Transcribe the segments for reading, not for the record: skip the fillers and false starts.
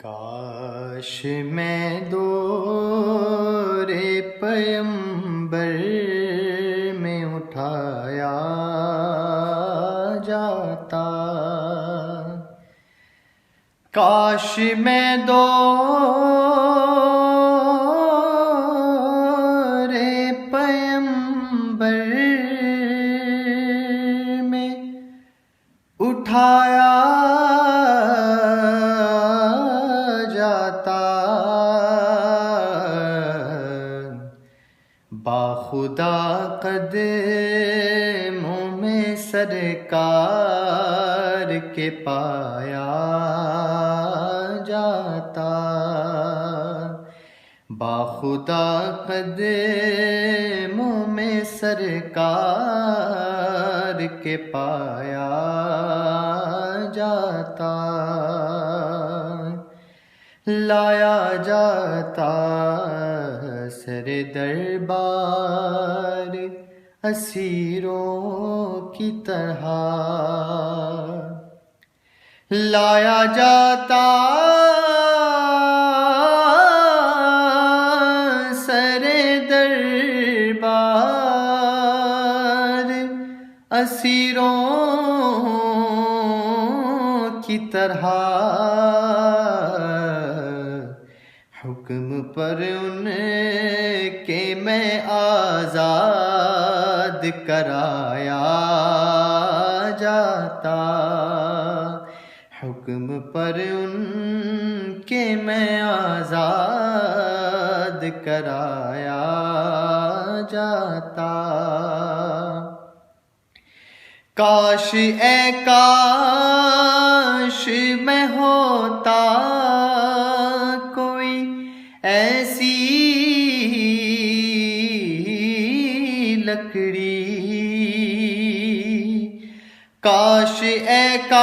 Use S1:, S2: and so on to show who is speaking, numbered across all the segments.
S1: کاش میں دور پیمبر میں اٹھایا جاتا، کاش میں دور پیمبر میں اٹھایا جاتا، باخدا قدموں میں سرکار کے پایا جاتا، باخدا قدموں میں سرکار کے پایا جاتا، لایا جاتا سر دربار اسیروں کی طرح، لایا جاتا سر دربار اسیروں کی طرح، حکم پر ان کے میں آزاد کرایا جاتا، حکم پر ان کے میں آزاد کرایا جاتا، کاش اے کاش میں ہوتا کوئی ایسی لکڑی، کاش اے کاش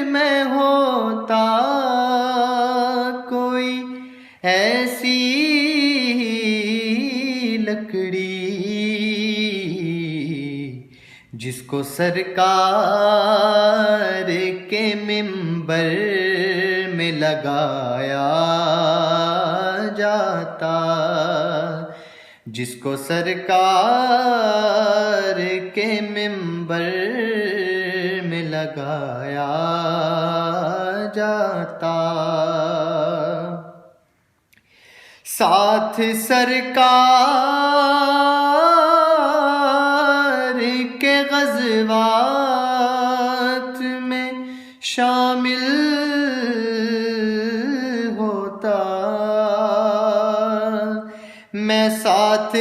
S1: میں ہوتا کوئی ایسی لکڑی جس کو سرکار کے منبر میں لگایا جاتا، جس کو سرکار کے منبر میں لگایا جاتا، ساتھ سرکار کے غزوات میں شامل ہوتا، میں ساتھ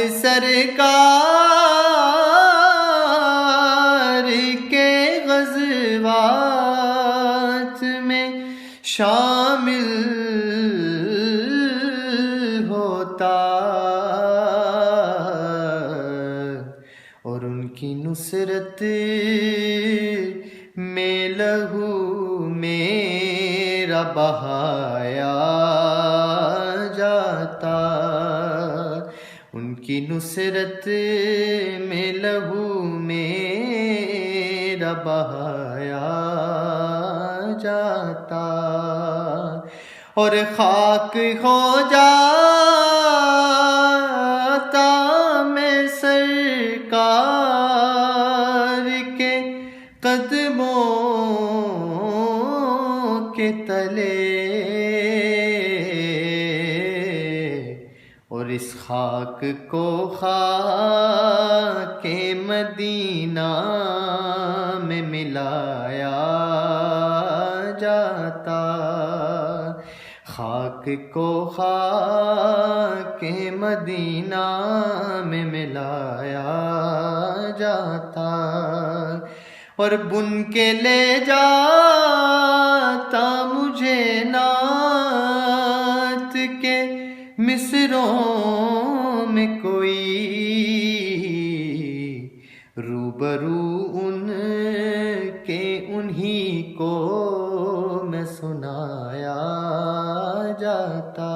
S1: سرکار کے غزوات میں شامل ہوتا، اور ان کی نصرت میں لہو میرا بہایا جاتا، ان کی نصرت میں لہو میرا بہایا جاتا، اور خاک ہو جاتا میں سرکار کے قدموں کے تلے، اور اس خاک کو خاک مدینہ میں ملایا جاتا، خاک کو خاک مدینہ میں ملایا جاتا، اور بن کے لے جاتا مجھے نعت کے مصروں میں کوئی، روبرو ان کے انہی کو میں سنایا جاتا،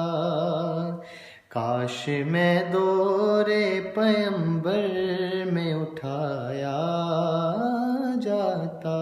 S1: کاش میں دور پیمبر میں اٹھایا جاتا۔